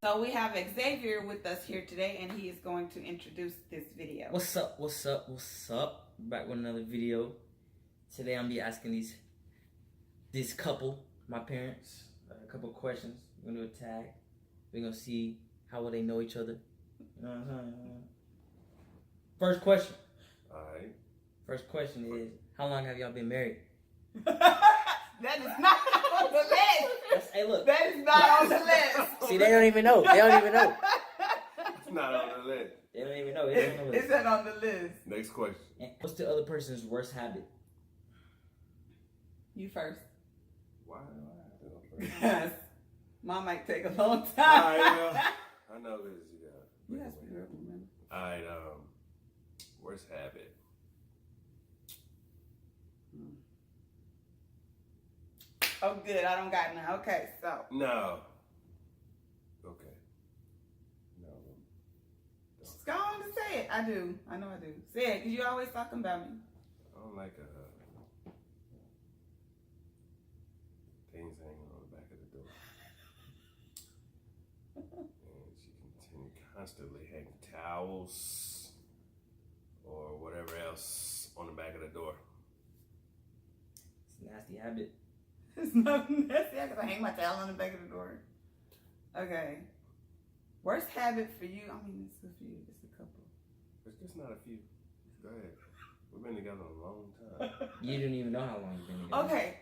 So we have Xavier with us here today, and he is going to introduce this video. What's up? What's up? What's up? Back with another video. Today I'm gonna be asking this couple, my parents, a couple questions. We're gonna do a tag. We're gonna see how well they know each other. You know what I'm saying? First question. Alright. First question is, how long have y'all been married? That is not on the list. Hey, look. That is not on the list. See, they don't even know. They don't even know. It's not on the list. They don't even know. They don't know. It's not on the list. Next question. And what's the other person's worst habit? You first. Why do I have to go first? Yes. Mine might take a long time. I know this. You guys be real, remember? Alright, worst habit. Oh, good. I don't got none. Okay, so. No. Okay. No. Just go on and say it. I do. I know I do. Say it, because you're always talking about me. I don't like things hanging on the back of the door. And she can constantly hang towels or whatever else on the back of the door. It's a nasty habit. It's nothing nasty. I gotta hang my towel on the back of the door. Okay. Worst habit for you? I mean, it's a few. It's a couple. It's just not a few. Go ahead. We've been together a long time. You didn't even know how long you've been together. Okay.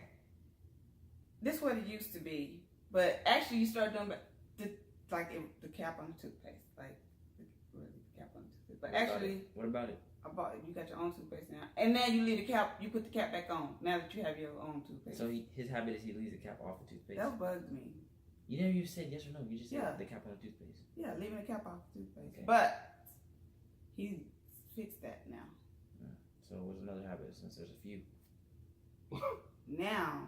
This is what it used to be, but actually you start doing the cap on the toothpaste, like the cap on the toothpaste. But What about it? you got your own toothpaste now, and then you leave the cap. You put the cap back on now that you have your own toothpaste. So his habit is he leaves the cap off the toothpaste. That bugged me. You never even said yes or no. You just said Yeah. the cap on the toothpaste. Yeah, leaving the cap off the toothpaste. Okay. But he fixed that now. So what's another habit since there's a few? Now,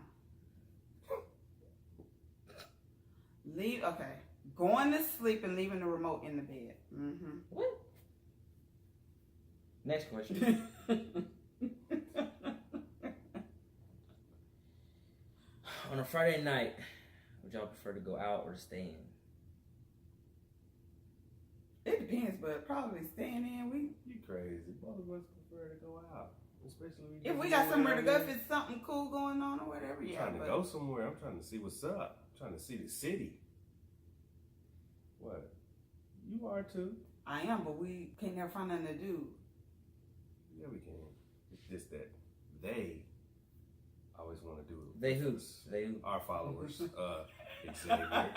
going to sleep and leaving the remote in the bed. Mm-hmm. What? Next question. On a Friday night, would y'all prefer to go out or to stay in? It depends, but probably staying in. You crazy. Both of us prefer to go out. Especially If we got somewhere to go, if it's something cool going on or whatever, I'm yeah. trying to go somewhere. I'm trying to see what's up. I'm trying to see the city. What? You are too. I am, but we can't never find nothing to do. Yeah, we can. It's just that they always want to do it. They who? us. They who? Our followers. Xavier,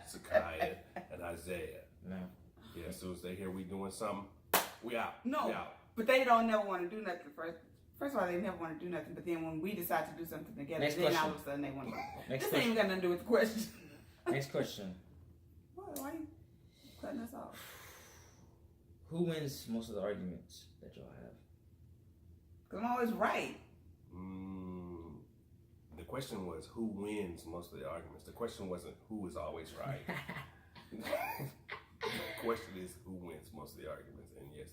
Sakiah, and Isaiah. No. Yeah, as soon as they hear we doing something, we out. No. We out. But they don't never want to do nothing first. First of all, they never want to do nothing. But then when we decide to do something together, Next then question. all of a sudden they want to. Next This ain't even got nothing to do with the question. Next question. What? Why you cutting us off? Who wins most of the arguments that y'all have? Because I'm always right. The question was who wins most of the arguments. The question wasn't who is always right. The question is who wins most of the arguments, and yes,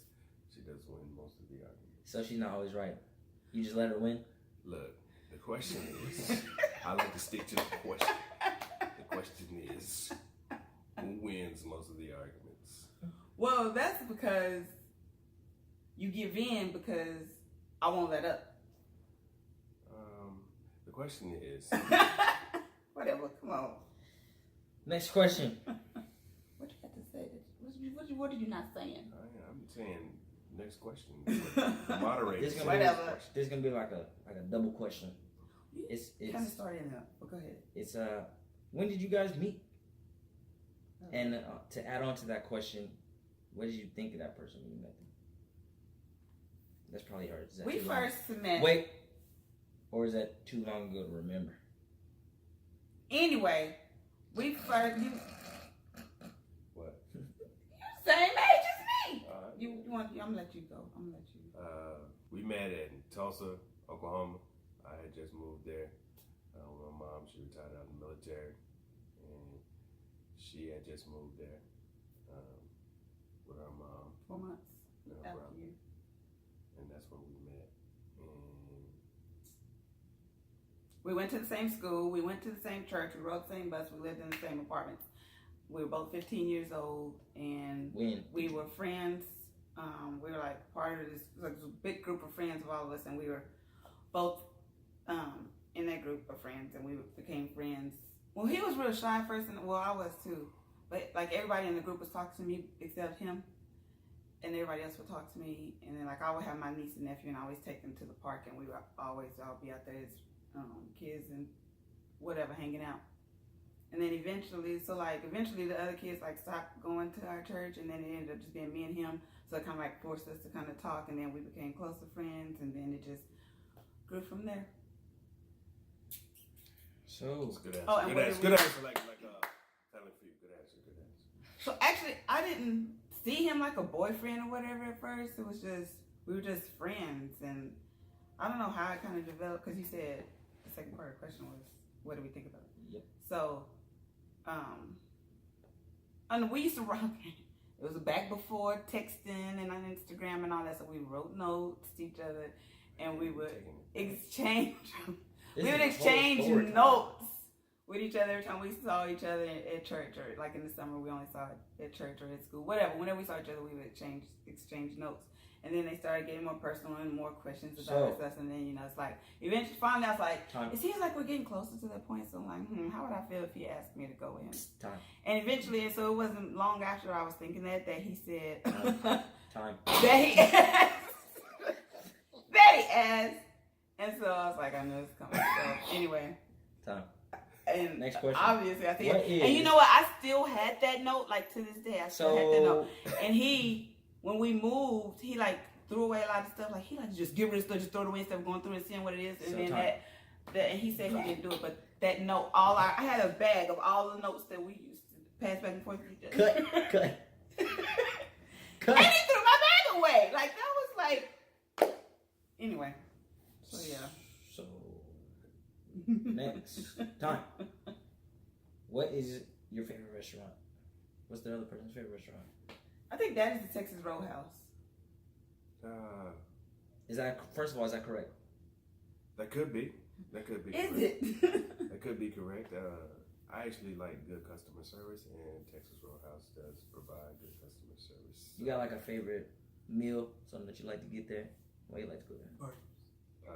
she does win most of the arguments. So she's not always right. You just let her win? Look, the question is, I like to stick to the question. The question is, who wins most of the arguments? Well, that's because you give in because I won't let up. The question is, Whatever, come on. Next question. What you got to say? What are you not saying? I'm saying next question. The moderator. This is said gonna be, next question. this is gonna be like a double question. It's kind of starting up, but go ahead. It's when did you guys meet? And to add on to that question, what did you think of that person when you met them? That's probably hard. Is that We too long? first met. Wait, or is that too long ago to remember? Anyway, we first. What? Same age as me. You want? I'm gonna let you go. I'm gonna let you. We met in Tulsa, Oklahoma. I had just moved there. With my mom, she retired out of the military, and she had just moved there with her mom. 4 months and her after brother. you. And that's where we met. And We went to the same school. We went to the same church. We rode the same bus. We lived in the same apartments. we were both 15 years old, and When? we were friends. We were like part of this like a big group of friends of all of us, and we were both in that group of friends, and we became friends. Well, he was real shy first, and well, I was too. But like everybody in the group was talking to me except him, and everybody else would talk to me. And then like I would have my niece and nephew, and I always take them to the park, and we would always all be out there as kids and whatever hanging out. And then eventually the other kids like stopped going to our church, and then it ended up just being me and him. So it kind of like forced us to kind of talk, and then we became closer friends, and then it just grew from there. So That's a good answer. Oh, and good what answer. did Good we- answer. Talent for you. Good answer. Good answer. So actually, I didn't see him like a boyfriend or whatever at first. It was just we were just friends, and I don't know how it kind of developed because you said the second part of the question was what do we think about it? Yep. So, and we used to rock. It was back before texting and on Instagram and all that, so we wrote notes to each other, and we would exchange. this We would is a whole exchange story time. notes with each other every time we saw each other at church, or like in the summer we only saw it at church or at school, whatever. Whenever we saw each other, we would exchange notes. And then they started getting more personal and more questions about us. And then, you know, it's like, eventually, finally, I was like, Time. it seems like we're getting closer to that point. So I'm like, how would I feel if he asked me to go with him? Time. And eventually, so it wasn't long after I was thinking that he said, Time. that he asked. That he asked. And so I was like, I know it's coming. So anyway. Time. And Next question. obviously, I think. What is- And you know what? I still had that note, like to this day. I still had that note. And when we moved, he like threw away a lot of stuff. Like he like just get rid of stuff, just throw it away instead of going through and seeing what it is. And So then time. that, and he said he didn't do it, but that note, I had a bag of all the notes that we used to pass back and forth with each other. Cut. And he threw my bag away. Like that was like. Anyway, so yeah. So next time. What is your favorite restaurant? What's the other person's favorite restaurant? I think that is the Texas Roadhouse. Is that first of all, is that correct? That could be. That could be. Is correct. it? That could be correct. I actually like good customer service, and Texas Roadhouse does provide good customer service. You got like a favorite meal, something that you like to get there? Why you like to go there? I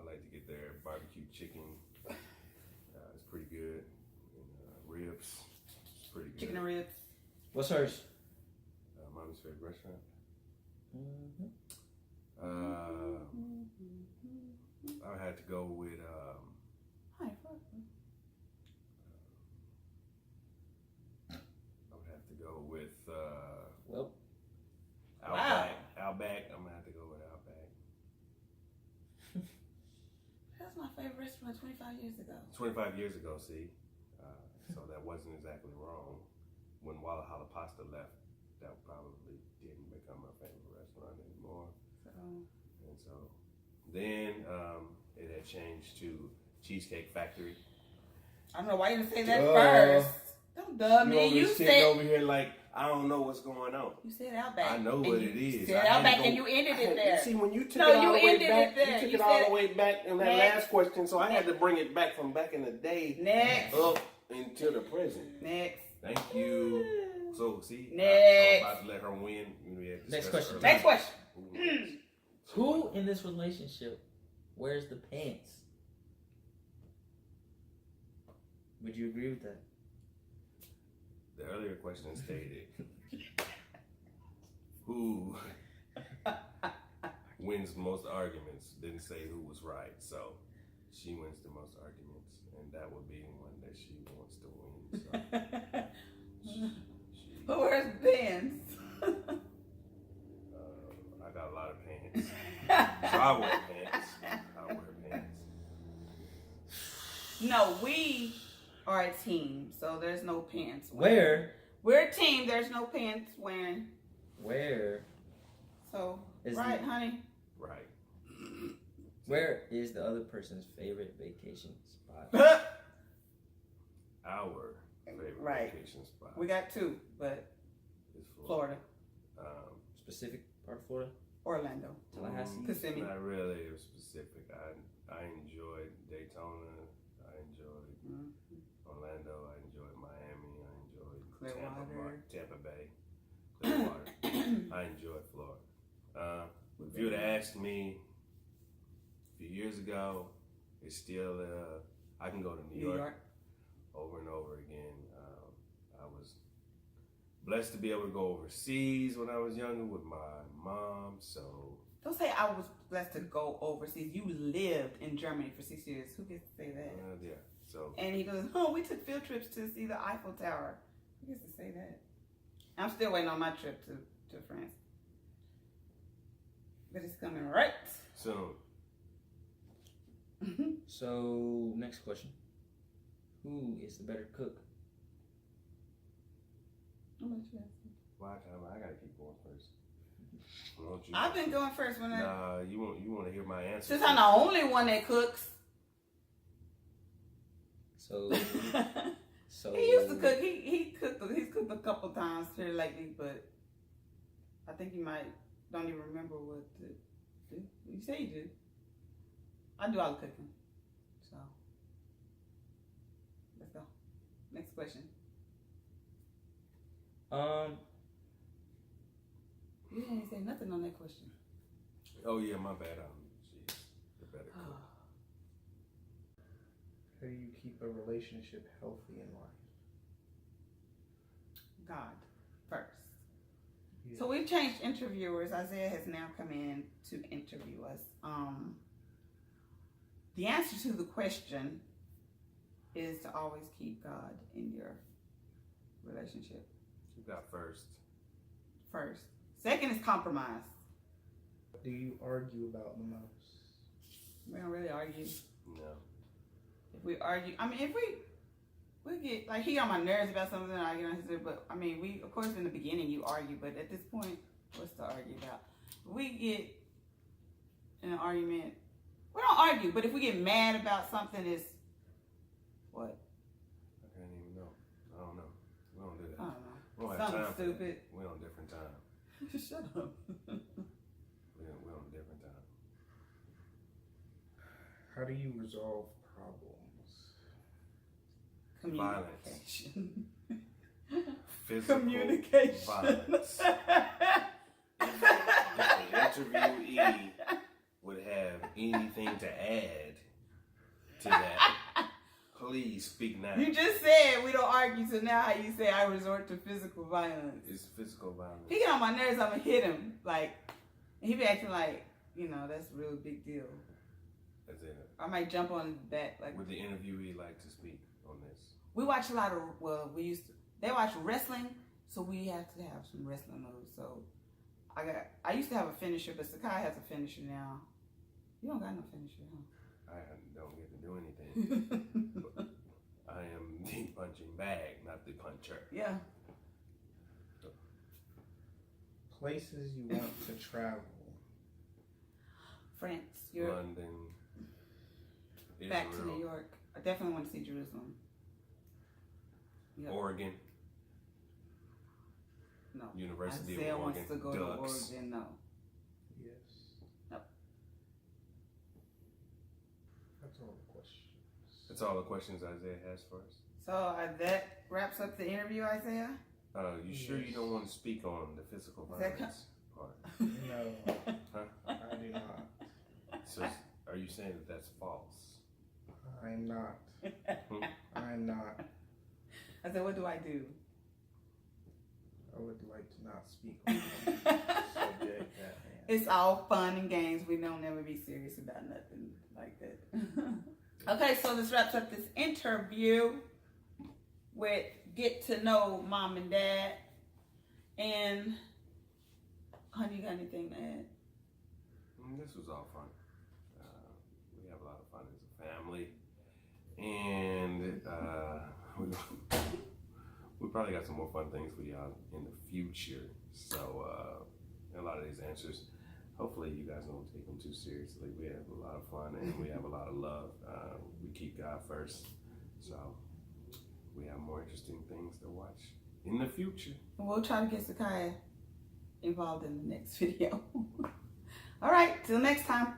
like to get their barbecue chicken. It's pretty good. And, ribs. It's pretty good. Chicken and ribs. What's hers? Mommy's favorite restaurant. Mm-hmm. I had to go with Hi, I would have to go with Well, Outback. Outback. I'm gonna have to go with Outback. That's my favorite restaurant 25 years ago. 25 years ago, see, so that wasn't exactly wrong. When Walla Holla Pasta left, that probably didn't become my favorite restaurant anymore. And so then it had changed to Cheesecake Factory. I don't know why you didn't say that first. Don't dub me. You sitting said over here like I don't know what's going on. you said Outback. I know and what you it is. Said I had to Outback go- and you ended I it had- there. See, when you took No, it all you the way ended back, it there. you took You it all said- the way back in that Next. last question, so I had to bring it back from back in the day Next. up into the present. Next. Thank you. So, see, Next. I'm about to let her win. We had Next discussed question. earlier. Next question. who in this relationship wears the pants? Would you agree with that? The earlier question stated, who wins most arguments? Didn't say who was right. So she wins the most arguments, and that would be one that she wants to win. So Who wears pants? I got a lot of pants. So I wear pants. I wear pants. No, we are a team, so there's no pants. Where We're a team. There's no pants wearing. So is right, the, honey. Right. where is the other person's favorite vacation spot? Our favorite Right. vacation spot We got two, but is Florida, Specific part of Florida? Orlando. Tallahassee? Kissimmee. Not really specific. I enjoyed Daytona. I enjoyed Orlando. I enjoyed Miami. I enjoyed Clearwater. Tampa Bay, Clearwater. I enjoy Florida. If you would have asked me a few years ago, it's still, I can go to New York over and over again. I was blessed to be able to go overseas when I was younger with my mom, so. Don't say I was blessed to go overseas. You lived in Germany for 6 years. Who gets to say that? Yeah, so. And he goes, oh, we took field trips to see the Eiffel Tower. Who gets to say that? I'm still waiting on my trip to France. But it's coming right Soon. So, next question. Who is the better cook? How much you asking? Why I gotta keep going first. Won't you? I've been going first when Nah, you want to hear my answer. since I'm the only one that cooks. So, He used to cook. He's cooked a couple times here lately, but I think he don't even remember what to do. You say you do. I do all the cooking. So let's go. Next question. You didn't say nothing on that question. Oh yeah, my bad. Jeez, the better cook. How do you keep a relationship healthy in life? God first. Yeah. So we've changed interviewers. Isaiah has now come in to interview us. The answer to the question is to always keep God in your relationship You got first. first. Second is compromise. What do you argue about the most? We don't really argue. No. If we argue, I mean, if we get, like, he on my nerves about something, I get on his nerves, but, I mean, we, of course, in the beginning, you argue, but at this point, what's to argue about? If we get in an argument, we don't argue, but if we get mad about something, it's, what? I can't even know. I don't know. We don't do I that. don't know. We don't have Something time. stupid. We're on different time. Shut up. We're on different time. How do you resolve problems? Communication. Physical Communication. violence. If the interviewee would have anything to add to that, please speak now. You just said we don't argue, so now you say I resort to physical violence. It's physical violence. If he get on my nerves, I'm gonna hit him. Like, and he be acting like, that's a real big deal. That's it. I might jump on his back. Like, Would the interviewee like to speak on this? we watch a lot of, they watch wrestling, so we have to have some wrestling moves. So I used to have a finisher, but Sakai has a finisher now. You don't got no finisher, huh? I don't get to do anything. I am the punching bag, not the puncher. Yeah. Places you want to travel. France, London, back to Israel, New York. I definitely want to see Jerusalem. Yep. Oregon, No. University Isaiah of Oregon, wants to go Ducks. to Oregon. No. Yes. Nope. That's all the questions. That's all the questions Isaiah has for us. So that wraps up the interview, Isaiah. You sure you don't want to speak on the physical Is that violence part? No, Huh? I do not. So are you saying that that's false? I'm not. I'm not. I said, what do I do? I would like to not speak on the subject at hand. It's all fun and games. We don't ever be serious about nothing like that. Okay, so this wraps up this interview with Get to Know Mom and Dad. And, honey, you got anything to add? This was all fun. We have a lot of fun as a family. And we probably got some more fun things for y'all in the future. So a lot of these answers, hopefully you guys don't take them too seriously. We have a lot of fun and we have a lot of love. We keep God first. So we have more interesting things to watch in the future. We'll try to get Sakai involved in the next video. All right, till next time.